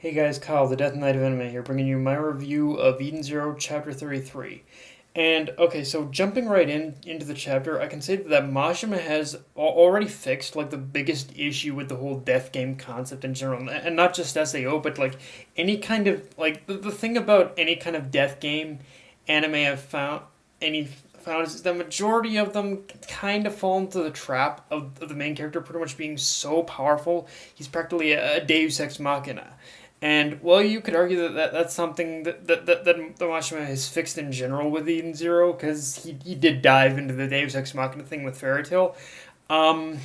Hey guys, Kyle, the Death Knight of Anime here, bringing you my review of Eden Zero, Chapter 33. And okay, so jumping right into the chapter, I can say that Mashima has already fixed like the biggest issue with the whole death game concept in general, and not just SAO, but like any kind of like the thing about any kind of death game anime I've found is the majority of them kind of fall into the trap of the main character pretty much being so powerful he's practically a Deus Ex Machina. And well, you could argue that's something that the Mashima has fixed in general with Eden Zero, because he did dive into the Deus Ex Machina thing with Fairy Tail. Um,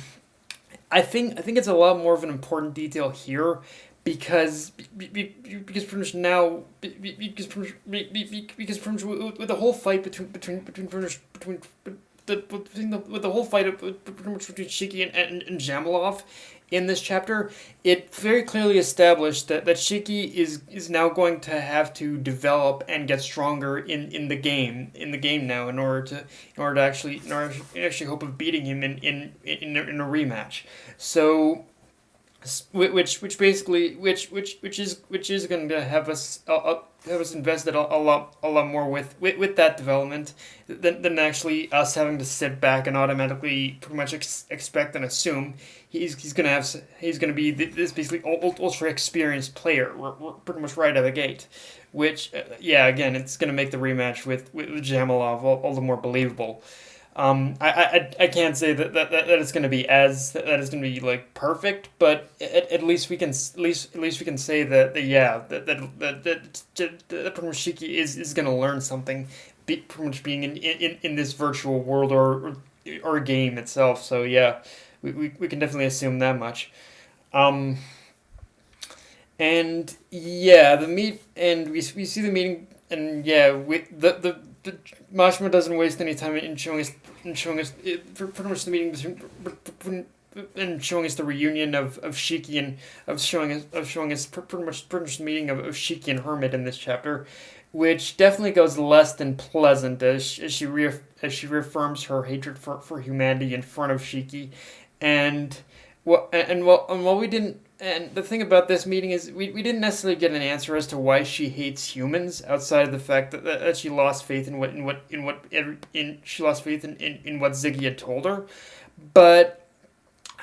I think it's a lot more of an important detail here because pretty much now because pretty much with the whole fight with the whole fight pretty much between Shiki and Jamalov in this chapter, it very clearly established that Shiki is now going to have to develop and get stronger in the game now in order to actually hope of beating him in a rematch. So which is going to have us invested a lot more with that development than actually us having to sit back and automatically pretty much expect and assume he's gonna be this basically ultra experienced player pretty much right out of the gate, which yeah, again, it's gonna make the rematch with Jamalov all the more believable. I can't say that it's going to be that it's going to be like perfect, but at least we can at least we can say that yeah, that pretty much Shiki is going to learn something, pretty much being in this virtual world or game itself. So yeah, we can definitely assume that much. Um, and yeah, we see the meeting, and yeah, the Mashima doesn't waste any time in showing us pretty much the meeting and showing us the reunion of Shiki and of showing us pretty much the meeting of Shiki and Hermit in this chapter, which definitely goes less than pleasant as she reaffirms her hatred for humanity in front of Shiki, and while we didn't. And the thing about this meeting is we didn't necessarily get an answer as to why she hates humans, outside of the fact that she lost faith she lost faith in what Ziggy had told her. But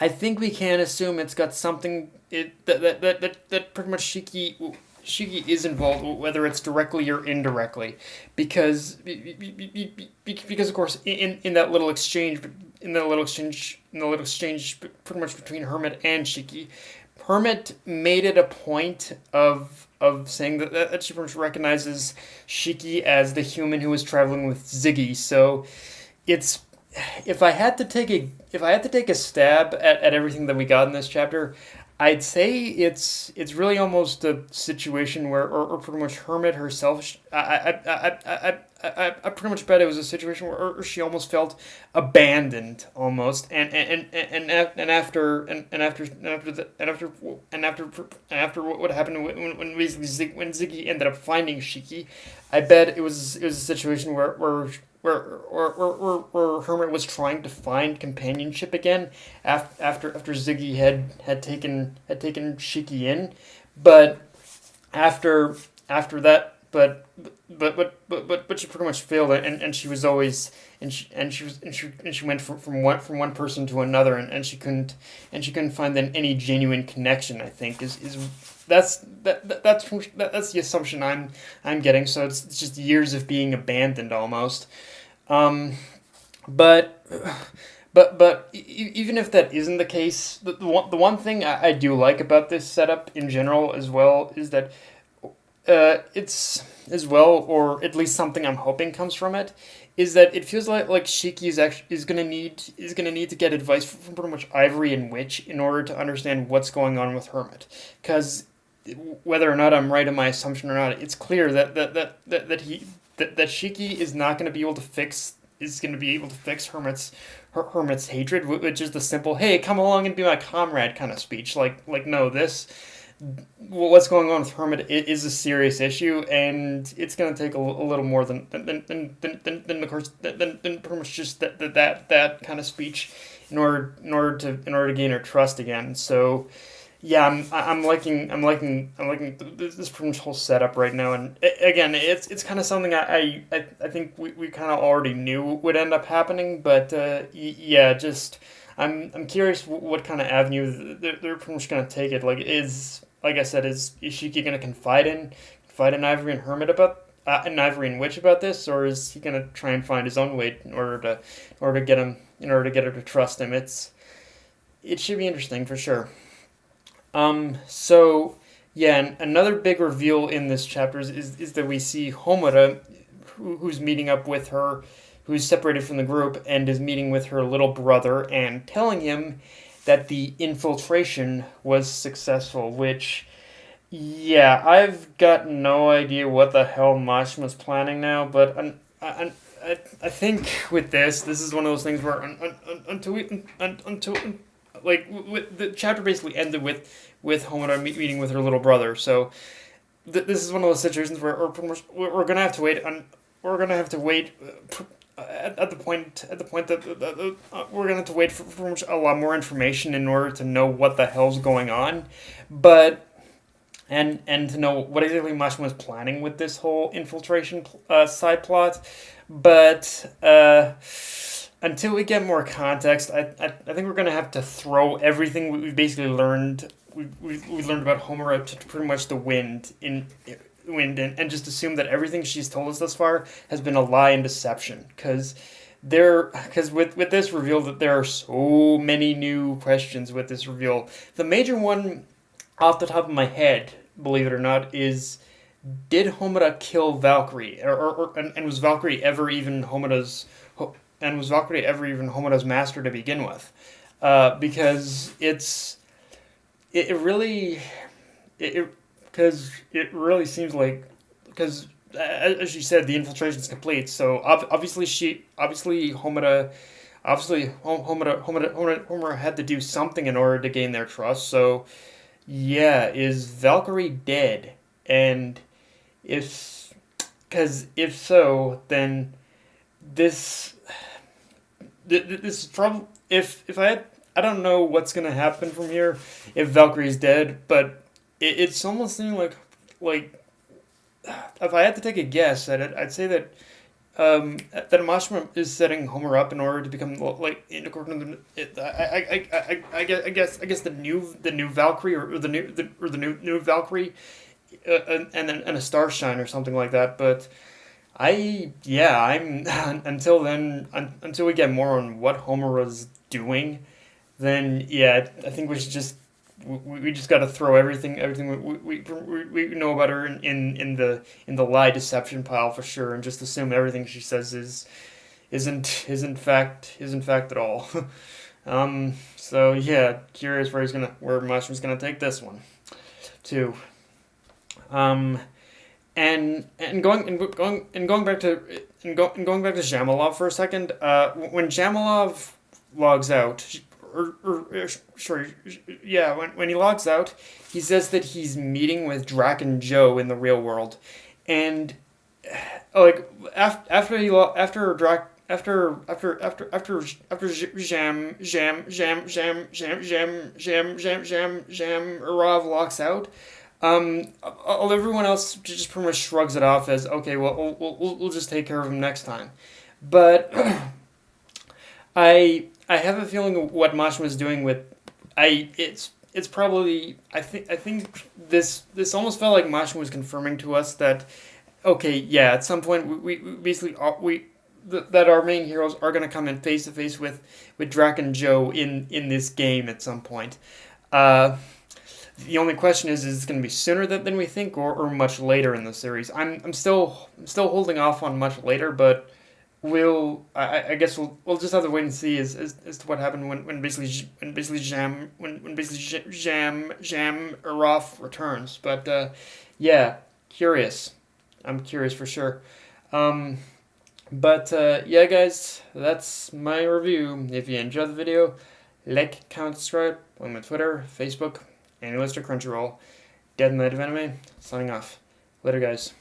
I think we can assume it's got something that pretty much Shiki is involved, whether it's directly or indirectly, because of course in that little exchange pretty much between Hermit and Shiki, Hermit made it a point of saying that she pretty much recognizes Shiki as the human who was traveling with Ziggy. So it's if I had to take a stab at everything that we got in this chapter, I'd say it's really almost a situation where, or pretty much Hermit herself. I pretty much bet it was a situation where she almost felt abandoned, almost, and after what happened when Ziggy ended up finding Shiki, I bet it was a situation where Hermit was trying to find companionship again after Ziggy had taken Shiki in, but after that, but she pretty much failed it, and she was always and she went from one person to another, and she couldn't find any genuine connection. I think is that's the assumption I'm getting. So it's just years of being abandoned almost. Um, but even if that isn't the case, the one thing I do like about this setup in general as well is that it's as well, or at least something I'm hoping comes from it, is that it feels like Shiki is gonna need to get advice from pretty much Ivory and Witch in order to understand what's going on with Hermit, because whether or not I'm right in my assumption or not, it's clear that Shiki is not going to be able to fix Hermit's hatred, which is the simple "Hey, come along and be my comrade" kind of speech. Like no, this what's going on with Hermit is a serious issue, and it's going to take a little more than of course than pretty much just that kind of speech in order to gain her trust again. So yeah, I'm liking this pretty much whole setup right now, and again, it's kind of something I think we kind of already knew would end up happening, but yeah, just I'm curious what kind of avenue they're pretty much gonna take it. Like, like I said, is Shiki gonna confide in Ivory and Hermit about and Ivory and Witch about this, or is he gonna try and find his own way in order to get her to trust him? It should be interesting for sure. So yeah, and another big reveal in this chapter is that we see Homura, who's meeting up with her, who's separated from the group, and is meeting with her little brother and telling him that the infiltration was successful, which, yeah, I've got no idea what the hell Mashima's planning now, but I think with this is one of those things where until like the chapter basically ended with Homura meeting with her little brother. So this is one of those situations where we're gonna have to wait on we're gonna have to wait at the point that we're gonna have to wait for a lot more information in order to know what the hell's going on, but. And to know what exactly Mashima was planning with this whole infiltration side plot, but until we get more context, I think we're gonna have to throw everything we've basically learned we learned about Homura to pretty much the wind and just assume that everything she's told us thus far has been a lie and deception because with this reveal that there are so many new questions with this reveal. The major one off the top of my head, believe it or not, is did Homura kill Valkyrie, and was Valkyrie ever even Homura's master to begin with? Because it really because it really seems like because as you said the infiltration's complete. So obviously Homura had to do something in order to gain their trust. So yeah, is Valkyrie dead? And if, because if so, then this, this is probably if I don't know what's gonna happen from here if Valkyrie's dead, but it's almost seeming like if I had to take a guess at it, I'd say that that Mashima is setting Homer up in order to become like in according to I guess the new Valkyrie or the new Valkyrie and a Starshine or something like that. But I'm until then until we get more on what Homer was doing, then yeah, I think we should just we just got to throw everything we know about her in the lie deception pile for sure, and just assume everything she says isn't fact at all. So yeah, curious where Mushroom's gonna take this one too. Um, going back to going back to Jamalov for a second. When Jamalov logs out, sorry, yeah, when he logs out, he says that he's meeting with Drac and Joe in the real world, and like after Drac. After Jam Arav locks out, everyone else just pretty much shrugs it off as okay. Well, we'll just take care of him next time. But I have a feeling what Mashima was doing with it's probably I think this almost felt like Mashima was confirming to us that okay, yeah, at some point we basically that our main heroes are going to come in face to face with Drac and Joe in this game at some point. The only question is it going to be sooner than we think or much later in the series? I'm still holding off on much later, but I guess we'll just have to wait and see as to what happened when basically Jam Aroth returns. But yeah, curious. I'm curious for sure. But yeah, guys, that's my review. If you enjoyed the video, like, comment, subscribe. I'm on Twitter, Facebook, and Crunchyroll. Dead Night of Anime. Signing off. Later, guys.